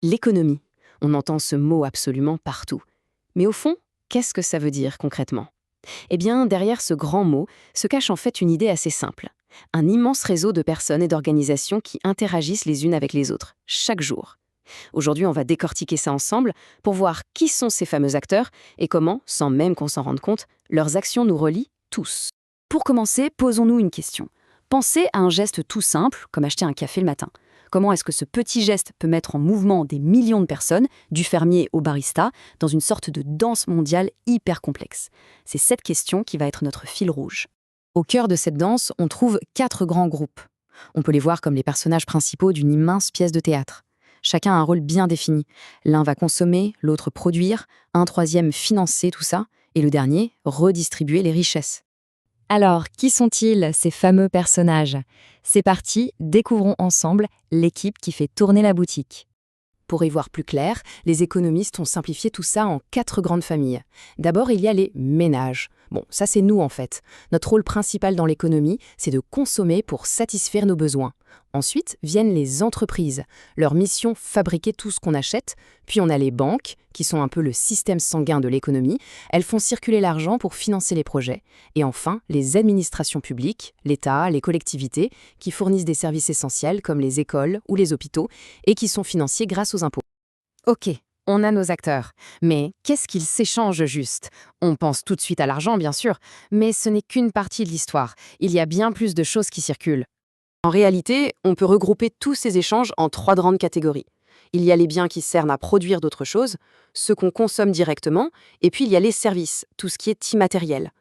L'économie. On entend ce mot absolument partout. Mais au fond, qu'est-ce que ça veut dire concrètement? Eh bien, derrière ce grand mot se cache en fait une idée assez simple. Un immense réseau de personnes et d'organisations qui interagissent les unes avec les autres, chaque jour. Aujourd'hui, on va décortiquer ça ensemble pour voir qui sont ces fameux acteurs et comment, sans même qu'on s'en rende compte, leurs actions nous relient tous. Pour commencer, posons-nous une question. Pensez à un geste tout simple, comme acheter un café le matin. Comment est-ce que ce petit geste peut mettre en mouvement des millions de personnes, du fermier au barista, dans une sorte de danse mondiale hyper complexe? C'est cette question qui va être notre fil rouge. Au cœur de cette danse, on trouve 4 grands groupes. On peut les voir comme les personnages principaux d'une immense pièce de théâtre. Chacun a un rôle bien défini. L'un va consommer, l'autre produire, un troisième financer tout ça, et le dernier redistribuer les richesses. Alors, qui sont-ils, ces fameux personnages? C'est parti, découvrons ensemble l'équipe qui fait tourner la boutique. Pour y voir plus clair, les économistes ont simplifié tout ça en 4 grandes familles. D'abord, il y a les ménages. Bon, ça c'est nous en fait. Notre rôle principal dans l'économie, c'est de consommer pour satisfaire nos besoins. Ensuite viennent les entreprises. Leur mission, fabriquer tout ce qu'on achète. Puis on a les banques, qui sont un peu le système sanguin de l'économie. Elles font circuler l'argent pour financer les projets. Et enfin, les administrations publiques, l'État, les collectivités, qui fournissent des services essentiels comme les écoles ou les hôpitaux, et qui sont financés grâce aux impôts. Ok, on a nos acteurs. Mais qu'est-ce qu'ils s'échangent juste? On pense tout de suite à l'argent, bien sûr, mais ce n'est qu'une partie de l'histoire. Il y a bien plus de choses qui circulent. En réalité, on peut regrouper tous ces échanges en 3 grandes catégories. Il y a les biens qui servent à produire d'autres choses, ceux qu'on consomme directement, et puis il y a les services, tout ce qui est immatériel.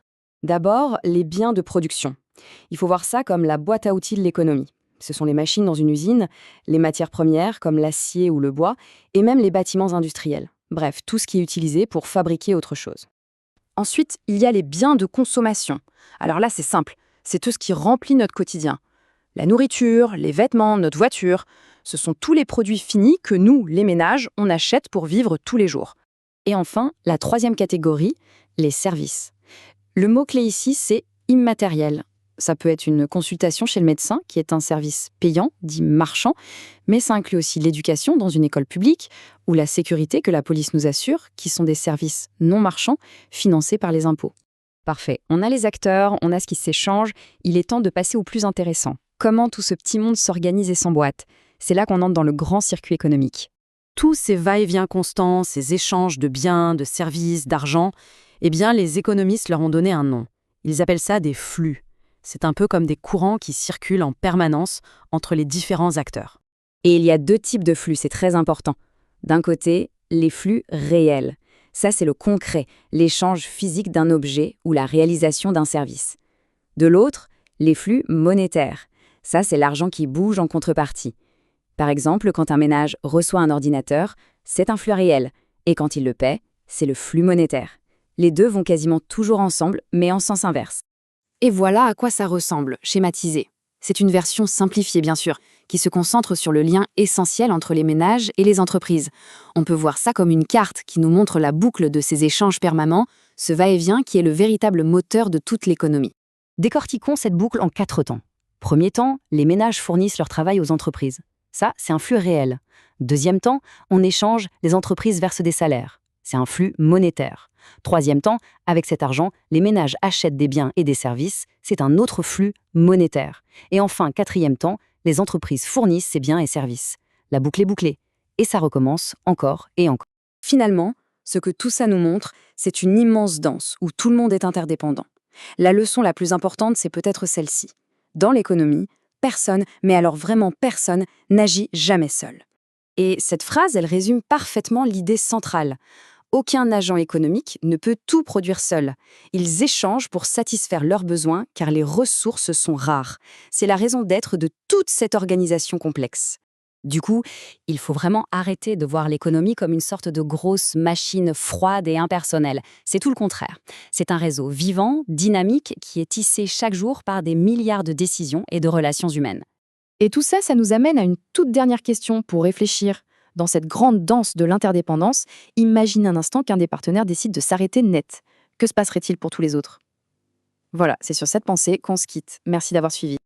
D'abord, les biens de production. Il faut voir ça comme la boîte à outils de l'économie. Ce sont les machines dans une usine, les matières premières comme l'acier ou le bois, et même les bâtiments industriels. Bref, tout ce qui est utilisé pour fabriquer autre chose. Ensuite, il y a les biens de consommation. Alors là, c'est simple, c'est tout ce qui remplit notre quotidien. La nourriture, les vêtements, notre voiture, ce sont tous les produits finis que nous, les ménages, on achète pour vivre tous les jours. Et enfin, la 3e catégorie, les services. Le mot-clé ici, c'est immatériel. Ça peut être une consultation chez le médecin, qui est un service payant, dit marchand, mais ça inclut aussi l'éducation dans une école publique, ou la sécurité que la police nous assure, qui sont des services non marchands, financés par les impôts. Parfait, on a les acteurs, on a ce qui s'échange, il est temps de passer au plus intéressant. Comment tout ce petit monde s'organise et s'emboîte? C'est là qu'on entre dans le grand circuit économique. Tous ces va-et-vient constants, ces échanges de biens, de services, d'argent, eh bien, les économistes leur ont donné un nom. Ils appellent ça des flux. C'est un peu comme des courants qui circulent en permanence entre les différents acteurs. Et il y a 2 types de flux, c'est très important. D'un côté, les flux réels. Ça, c'est le concret, l'échange physique d'un objet ou la réalisation d'un service. De l'autre, les flux monétaires. Ça, c'est l'argent qui bouge en contrepartie. Par exemple, quand un ménage reçoit un ordinateur, c'est un flux réel. Et quand il le paie, c'est le flux monétaire. Les deux vont quasiment toujours ensemble, mais en sens inverse. Et voilà à quoi ça ressemble, schématisé. C'est une version simplifiée, bien sûr, qui se concentre sur le lien essentiel entre les ménages et les entreprises. On peut voir ça comme une carte qui nous montre la boucle de ces échanges permanents, ce va-et-vient qui est le véritable moteur de toute l'économie. Décortiquons cette boucle en 4 temps. Premier temps, les ménages fournissent leur travail aux entreprises. Ça, c'est un flux réel. Deuxième temps, on échange, les entreprises versent des salaires. C'est un flux monétaire. Troisième temps, avec cet argent, les ménages achètent des biens et des services. C'est un autre flux monétaire. Et enfin, quatrième temps, les entreprises fournissent ces biens et services. La boucle est bouclée. Et ça recommence encore et encore. Finalement, ce que tout ça nous montre, c'est une immense danse où tout le monde est interdépendant. La leçon la plus importante, c'est peut-être celle-ci. Dans l'économie, personne, mais alors vraiment personne, n'agit jamais seul. Et cette phrase, elle résume parfaitement l'idée centrale. Aucun agent économique ne peut tout produire seul. Ils échangent pour satisfaire leurs besoins car les ressources sont rares. C'est la raison d'être de toute cette organisation complexe. Du coup, il faut vraiment arrêter de voir l'économie comme une sorte de grosse machine froide et impersonnelle. C'est tout le contraire. C'est un réseau vivant, dynamique, qui est tissé chaque jour par des milliards de décisions et de relations humaines. Et tout ça, ça nous amène à une toute dernière question pour réfléchir. Dans cette grande danse de l'interdépendance, imagine un instant qu'un des partenaires décide de s'arrêter net. Que se passerait-il pour tous les autres? Voilà, c'est sur cette pensée qu'on se quitte. Merci d'avoir suivi.